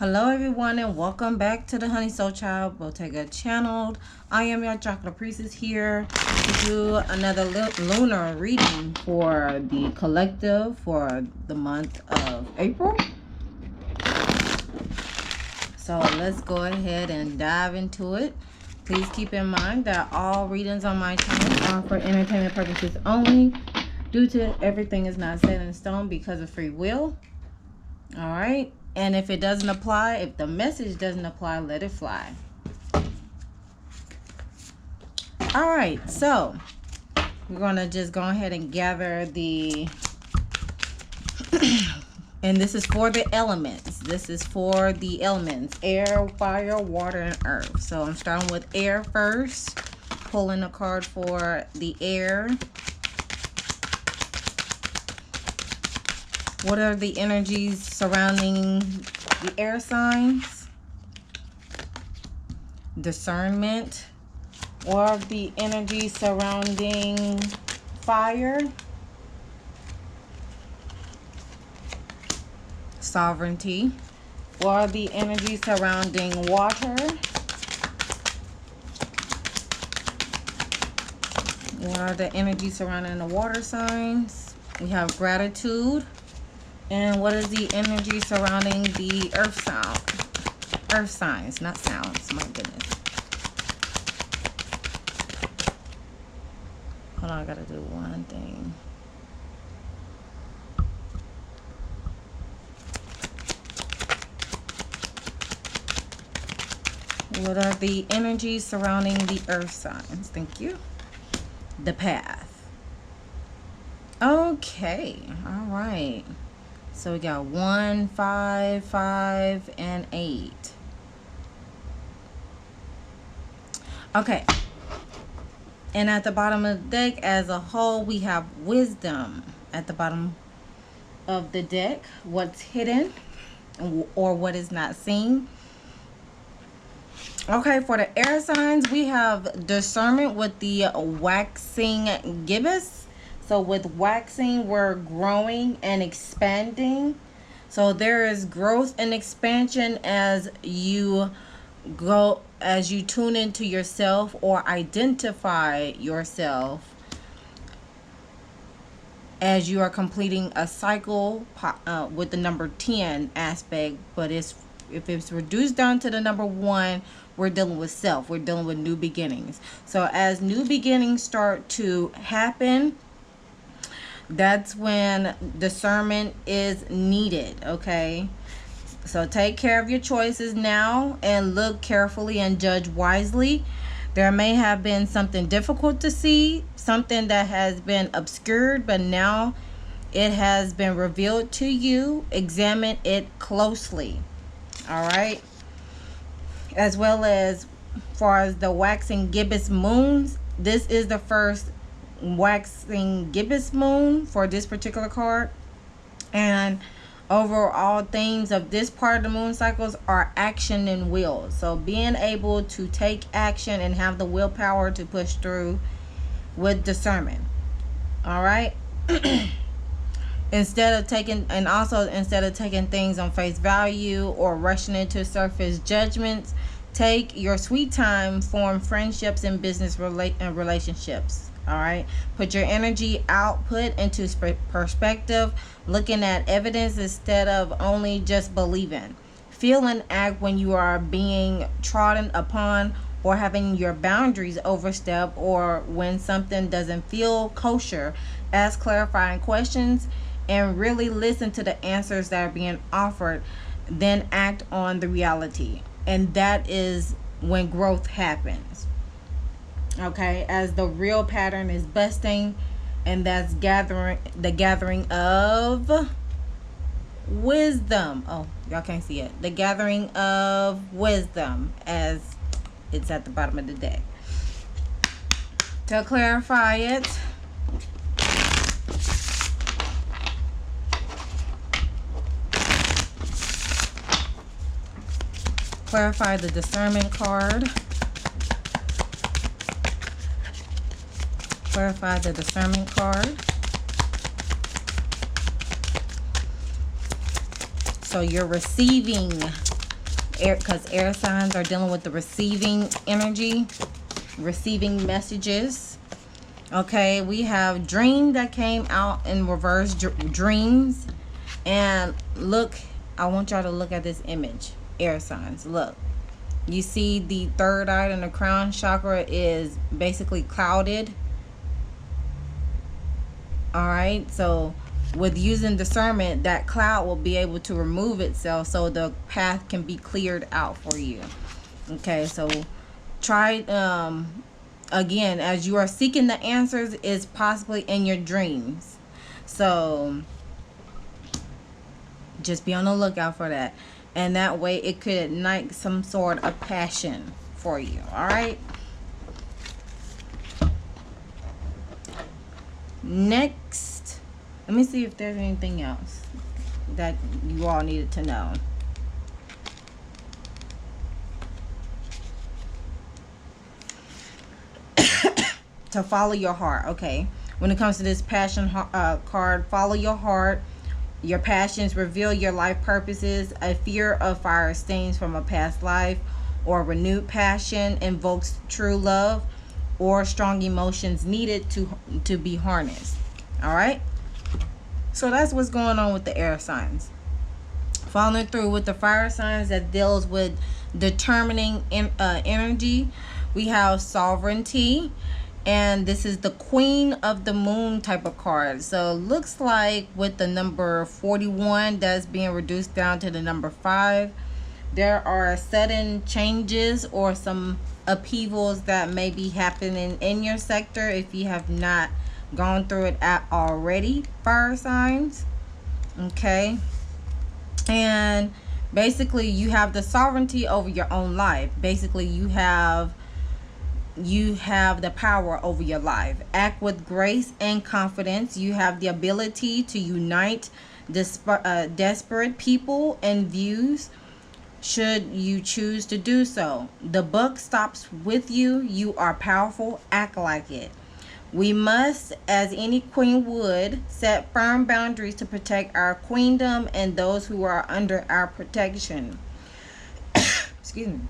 Hello everyone and welcome back to the Honey Soul Child Bottega channel. I am your chocolate priestess here to do another lunar reading for the collective for the month of April. So let's go ahead and dive into it. Please keep in mind that all readings on my channel are for entertainment purposes only, due to everything is not set in stone because of free will. All right. And if it doesn't apply, if the message doesn't apply, let it fly. All right, so we're going to just go ahead and gather the, and this is for the elements. This is for the elements, air, fire, water, and earth. So I'm starting with air first, pulling a card for the air. What are the energies surrounding the air signs? Discernment. What are the energies surrounding fire? Sovereignty. What are the energies surrounding water? What are the energies surrounding the water signs? We have gratitude. And what is the energy surrounding the earth signs, not sounds, my goodness. Hold on, I gotta do one thing. What are the energies surrounding the earth signs? Thank you. The path. Okay, all right. So we got 1, 5, 5, and 8. Okay. And at the bottom of the deck as a whole, we have wisdom. At the bottom of the deck, what's hidden or what is not seen. Okay, for the air signs, we have discernment with the waxing gibbous. So with waxing, we're growing and expanding. So there is growth and expansion as you go, as you tune into yourself or identify yourself as you are completing a cycle with the number 10 aspect. But if it's reduced down to the number 1, we're dealing with self. We're dealing with new beginnings. So as new beginnings start to happen, that's when discernment is needed, okay? So take care of your choices now and look carefully and judge wisely. There may have been something difficult to see, something that has been obscured, but now it has been revealed to you. Examine it closely, all right? As well as far as the waxing gibbous moons, this is the first waxing gibbous moon for this particular card, and overall themes of this part of the moon cycles are action and will. So being able to take action and have the willpower to push through with discernment, all right? Instead of taking things on face value or rushing into surface judgments, take your sweet time, form friendships and business relationships. All right, put your energy output into perspective, looking at evidence instead of only just believing. Feel and act when you are being trodden upon or having your boundaries overstepped, or when something doesn't feel kosher. Ask clarifying questions and really listen to the answers that are being offered, then act on the reality. And that is when growth happens. Okay, as the real pattern is busting, and that's the gathering of wisdom. Oh, y'all can't see it. The gathering of wisdom, as it's at the bottom of the deck. To clarify it, clarify the discernment card. Clarify the discernment card. So you're receiving because air signs are dealing with the receiving energy, receiving messages. Okay, we have dream that came out in reverse, dreams. And look, I want y'all to look at this image. Air signs, look. You see the third eye and the crown chakra is basically clouded. All right, so with using discernment, that cloud will be able to remove itself so the path can be cleared out for you. Okay, so try again, as you are seeking the answers, is possibly in your dreams. So just be on the lookout for that. And that way it could ignite some sort of passion for you. All right. Next, let me see if there's anything else that you all needed to know. To follow your heart. Okay. When it comes to this passion card, follow your heart. Your passions reveal your life purposes. A fear of fire stains from a past life, or renewed passion invokes true love, or strong emotions needed to be harnessed. All right. So that's what's going on with the air signs. Following through with the fire signs that deals with determining energy, we have sovereignty. And this is the Queen of the Moon type of card. So looks like with the number 41 that's being reduced down to the number 5, there are sudden changes or some upheavals that may be happening in your sector if you have not gone through it already, fire signs. Okay. And basically you have the sovereignty over your own life. Basically you have the power over your life. Act with grace and confidence. You have the ability to unite desperate people and views should you choose to do so. The buck stops with you. You are powerful. Act like it. We must, as any queen would, set firm boundaries to protect our queendom and those who are under our protection. Excuse me.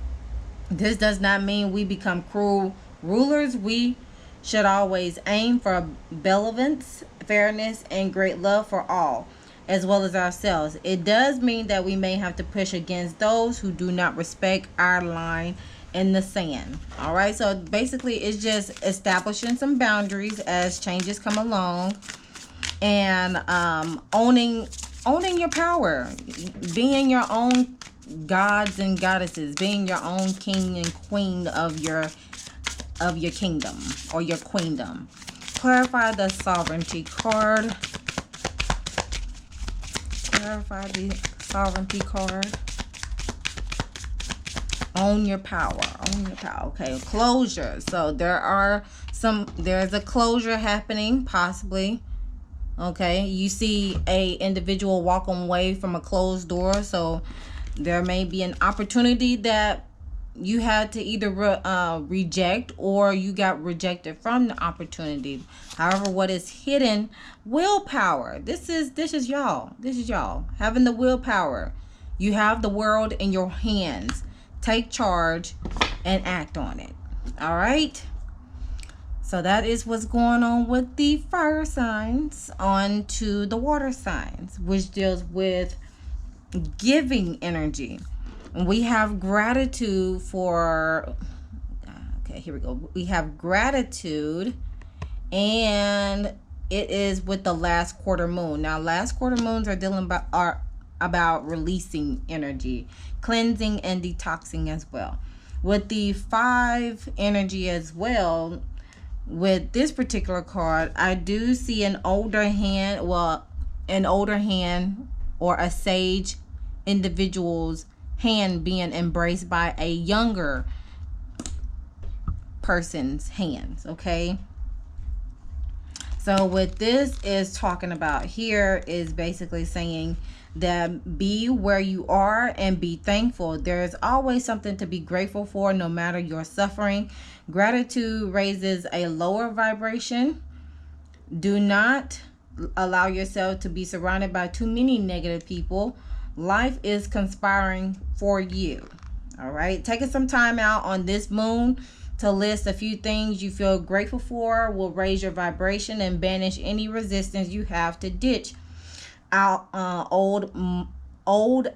This does not mean we become cruel rulers. We should always aim for benevolence, fairness, and great love for all, as well as ourselves. It does mean that we may have to push against those who do not respect our line in the sand. All right, so basically it's just establishing some boundaries as changes come along, and owning your power, being your own gods and goddesses, being your own king and queen of your kingdom or your queendom. Clarify the sovereignty card. Clarify the sovereignty card. Own your power. Own your power. Okay, closure. So there's a closure happening, possibly. Okay, you see a individual walking away from a closed door, so there may be an opportunity that you had to either reject, or you got rejected from the opportunity. However, what is hidden, willpower. This is y'all. This is y'all having the willpower. You have the world in your hands. Take charge and act on it. All right. So that is what's going on with the fire signs. On to the water signs, which deals with giving energy. And we have gratitude for, okay, here we go. We have gratitude, and it is with the last quarter moon. Now, last quarter moons are about releasing energy, cleansing and detoxing as well. With the 5 energy as well, with this particular card, I do see an older hand, or a sage individual's hand being embraced by a younger person's hands. Okay, so what this is talking about here is basically saying that be where you are and be thankful. There's always something to be grateful for, no matter your suffering. Gratitude raises a lower vibration. Do not allow yourself to be surrounded by too many negative people. Life is conspiring for you. All right, taking some time out on this moon to list a few things you feel grateful for will raise your vibration and banish any resistance you have to ditch out old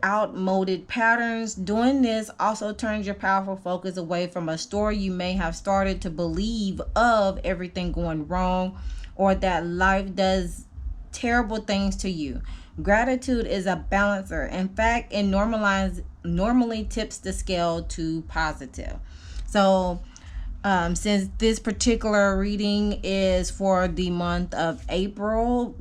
outmoded patterns. Doing this also turns your powerful focus away from a story you may have started to believe of everything going wrong or that life does terrible things to you. Gratitude is a balancer. In fact, it normally tips the scale to positive. So since this particular reading is for the month of April,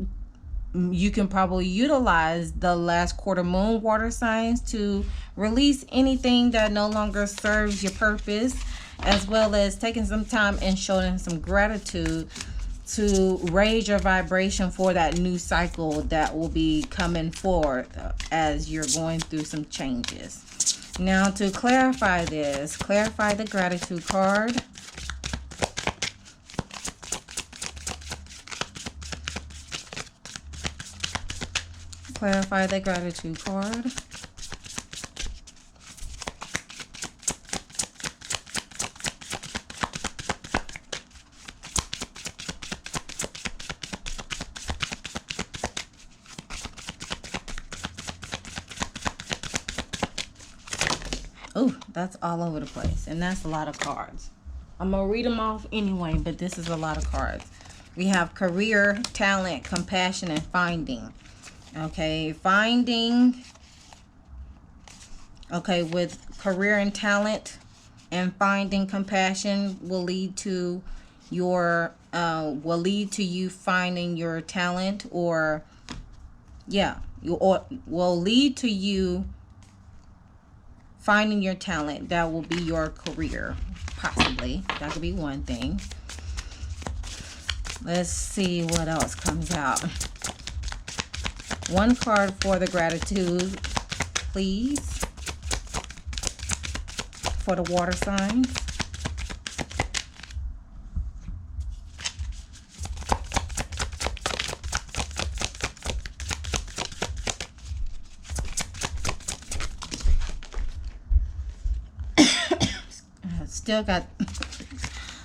you can probably utilize the last quarter moon water signs to release anything that no longer serves your purpose, as well as taking some time and showing some gratitude to raise your vibration for that new cycle that will be coming forward as you're going through some changes. Now, to clarify this, clarify the gratitude card. Clarify the gratitude card. Oh, that's all over the place. And that's a lot of cards. I'm going to read them off anyway, but this is a lot of cards. We have career, talent, compassion, and finding. Okay, finding. Okay, with career and talent and finding compassion will lead to you finding your talent, or will lead to you finding your talent. That will be your career, possibly. That could be one thing. Let's see what else comes out. One card for the gratitude, please, for the water signs. Still got,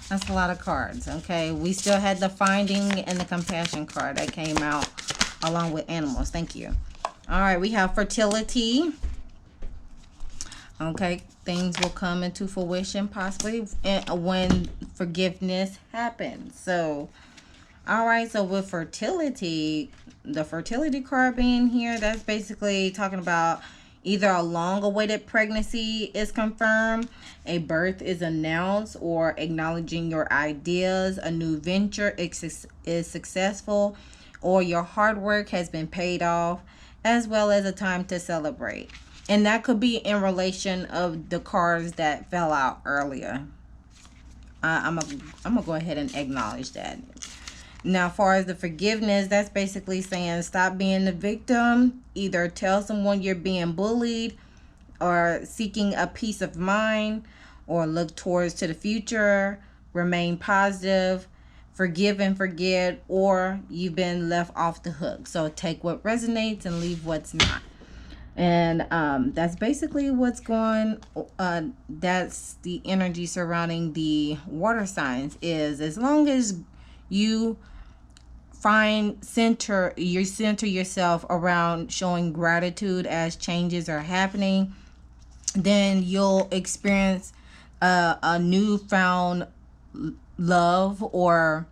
that's a lot of cards. Okay, we still had the finding and the compassion card that came out along with animals. Thank you. All right, we have fertility. Okay, things will come into fruition possibly when forgiveness happens. So, all right, so with fertility, the fertility card being here, that's basically talking about either a long-awaited pregnancy is confirmed, a birth is announced, or acknowledging your ideas, a new venture is successful, or your hard work has been paid off, as well as a time to celebrate. And that could be in relation of the cards that fell out earlier. I'm gonna go ahead and acknowledge that. Now, as far as the forgiveness, that's basically saying stop being the victim. Either tell someone you're being bullied, or seeking a peace of mind, or look towards to the future. Remain positive. Forgive and forget, or you've been left off the hook. So take what resonates and leave what's not. And that's basically what's going that's the energy surrounding the water signs. Is as long as you center yourself around showing gratitude as changes are happening, then you'll experience a newfound love, or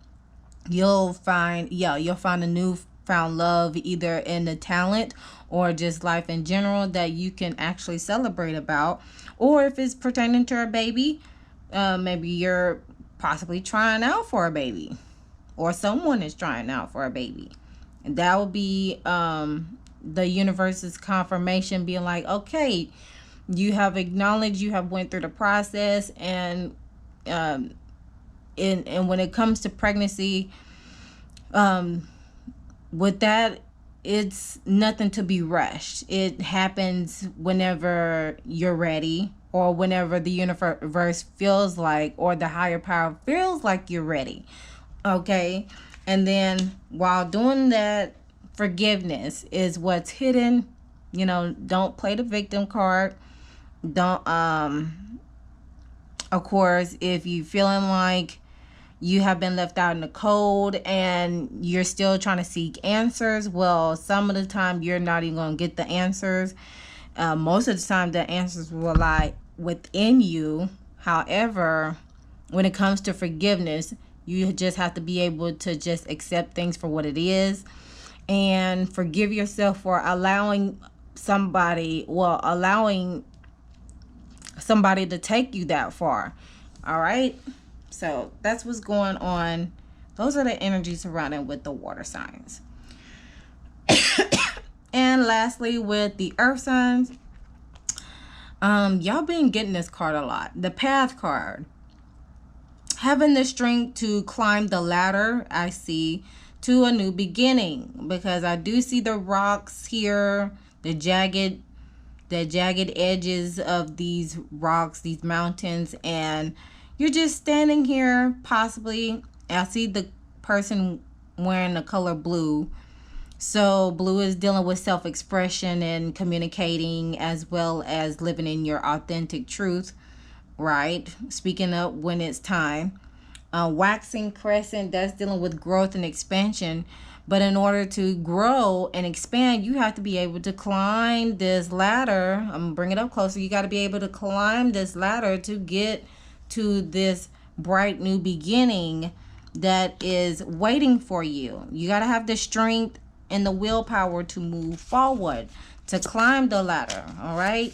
you'll find a newfound love either in the talent or just life in general that you can actually celebrate about. Or if it's pertaining to a baby, maybe you're possibly trying out for a baby, or someone is trying out for a baby, and that would be the universe's confirmation being like, okay, you have acknowledged, you have went through the process. And when it comes to pregnancy, with that, it's nothing to be rushed. It happens whenever you're ready, or whenever the universe feels like, or the higher power feels like you're ready. Okay, and then while doing that, forgiveness is what's hidden. Don't play the victim card. Don't of course, if you feeling like you have been left out in the cold and you're still trying to seek answers, well, some of the time you're not even going to get the answers. Most of the time the answers will lie within you. However, when it comes to forgiveness, you just have to be able to just accept things for what it is and forgive yourself for allowing somebody to take you that far. All right, so that's what's going on. Those are the energies surrounding with the water signs. And lastly, with the earth signs, y'all been getting this card a lot, the path card. Having the strength to climb the ladder, I see, to a new beginning, because I do see the rocks here, the jagged edges of these rocks, these mountains, and you're just standing here. Possibly, I see the person wearing the color blue. So blue is dealing with self-expression and communicating, as well as living in your authentic truth, right? Speaking up when it's time. Waxing crescent, that's dealing with growth and expansion. But in order to grow and expand, you have to be able to climb this ladder. I'm going to bring it up closer. You got to be able to climb this ladder to get to this bright new beginning that is waiting for you. You got to have the strength and the willpower to move forward, to climb the ladder. All right.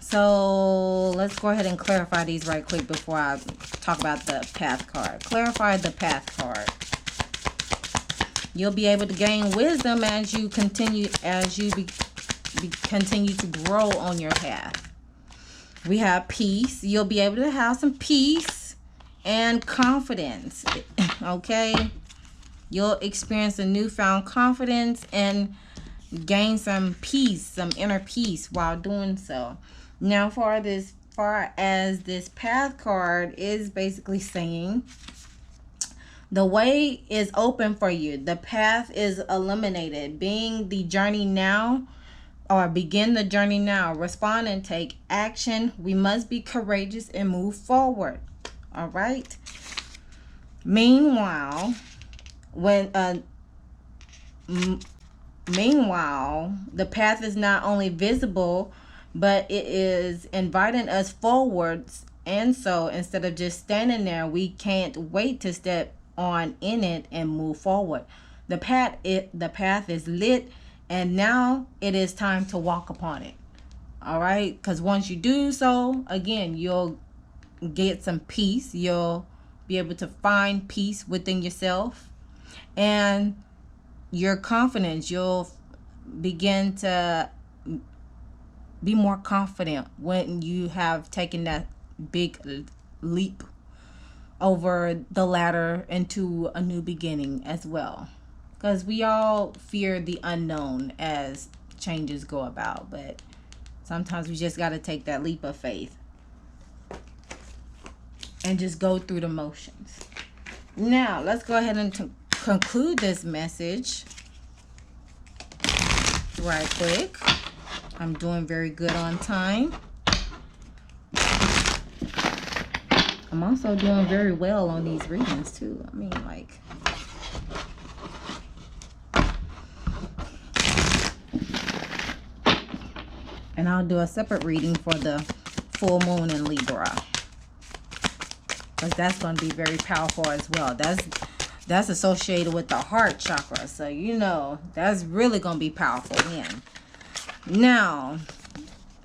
So let's go ahead and clarify these right quick before I talk about the path card. Clarify the path card. You'll be able to gain wisdom as you continue continue to grow on your path. We have peace. You'll be able to have some peace and confidence. Okay? You'll experience a newfound confidence and gain some peace, some inner peace while doing so. Now, far as this path card is basically saying, the way is open for you. The path is eliminated. Being the journey now, or begin the journey now. Respond and take action. We must be courageous and move forward. All right. Meanwhile, the path is not only visible, but it is inviting us forwards. And so instead of just standing there, we can't wait to step on in it and move forward. The path is lit, and now it is time to walk upon it. All right, because once you do so, again, you'll get some peace. You'll be able to find peace within yourself and your confidence. You'll begin to be more confident when you have taken that big leap over the ladder into a new beginning as well. Because we all fear the unknown as changes go about, but sometimes we just got to take that leap of faith and just go through the motions. Now, let's go ahead and conclude this message right quick. I'm doing very good on time. I'm also doing very well on these readings too. I mean, like, and I'll do a separate reading for the full moon in Libra, because that's going to be very powerful as well. That's associated with the heart chakra, so you know that's really going to be powerful then. Now,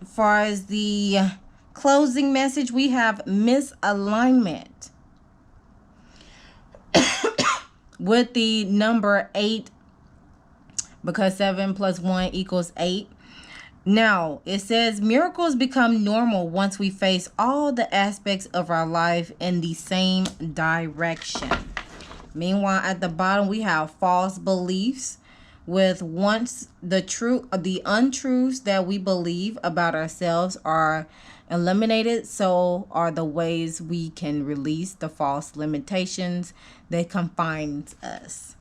as far as the closing message, we have misalignment with the number 8, because 7 plus 1 equals 8. Now, it says miracles become normal once we face all the aspects of our life in the same direction. Meanwhile, at the bottom, we have false beliefs. With once the untruths that we believe about ourselves are eliminated, so are the ways we can release the false limitations that confine us.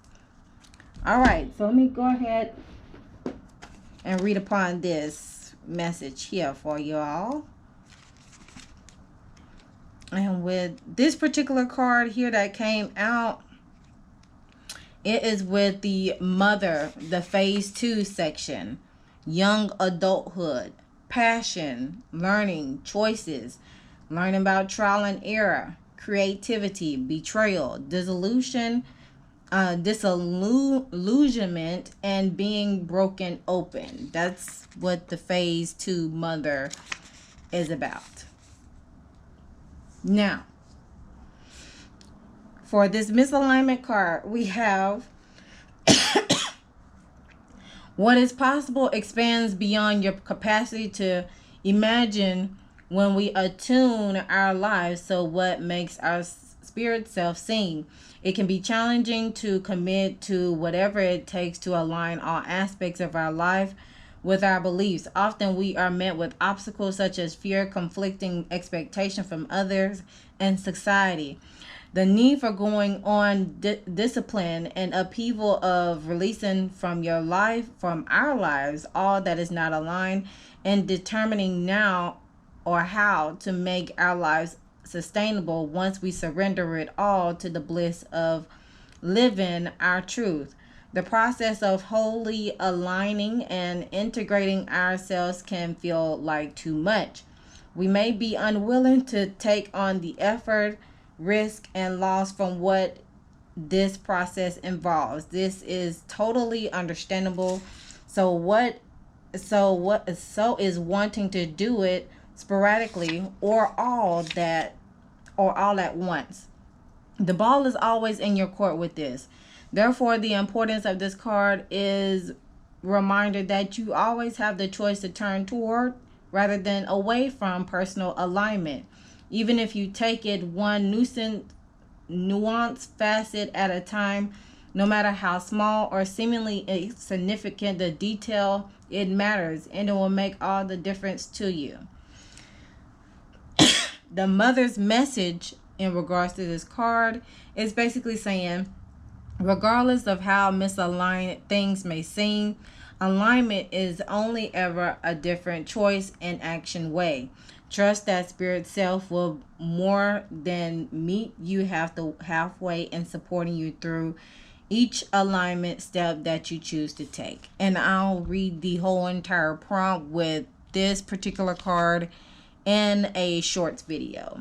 All right, so let me go ahead and read upon this message here for you all. And with this particular card here that came out, it is with the mother, the phase 2 section, young adulthood, passion, learning, choices, learning about trial and error, creativity, betrayal, disillusionment, and being broken open. That's what the phase 2 mother is about. Now, for this misalignment card, we have what is possible expands beyond your capacity to imagine when we attune our lives. So what makes our spirit self seen? It can be challenging to commit to whatever it takes to align all aspects of our life with our beliefs. Often we are met with obstacles such as fear, conflicting expectation from others, and society. The need for going on discipline and upheaval of releasing from your life, from our lives, all that is not aligned, and determining now or how to make our lives sustainable once we surrender it all to the bliss of living our truth. The process of wholly aligning and integrating ourselves can feel like too much. We may be unwilling to take on the effort, risk, and loss from what this process involves. This is totally understandable. So is wanting to do it sporadically or all at once. The ball is always in your court with this. Therefore, the importance of this card is reminder that you always have the choice to turn toward rather than away from personal alignment. Even if you take it one nuance facet at a time, no matter how small or seemingly insignificant the detail, it matters and it will make all the difference to you. The mother's message in regards to this card is basically saying, regardless of how misaligned things may seem, alignment is only ever a different choice and action way. Trust that spirit self will more than meet you halfway in supporting you through each alignment step that you choose to take. And I'll read the whole entire prompt with this particular card in a shorts video.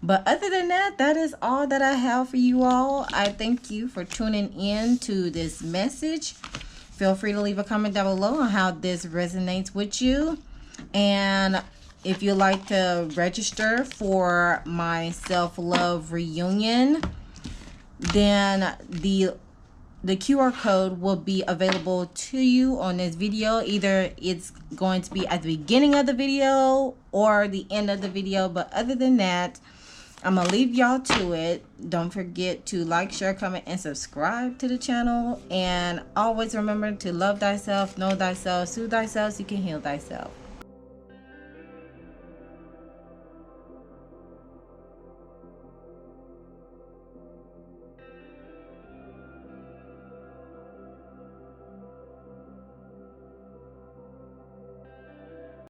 But other than that, that is all that I have for you all. I thank you for tuning in to this message. Feel free to leave a comment down below on how this resonates with you. And if you'd like to register for my self-love reunion, then the QR code will be available to you on this video. Either it's going to be at the beginning of the video or the end of the video. But other than that, I'm going to leave y'all to it. Don't forget to like, share, comment, and subscribe to the channel. And always remember to love thyself, know thyself, soothe thyself so you can heal thyself.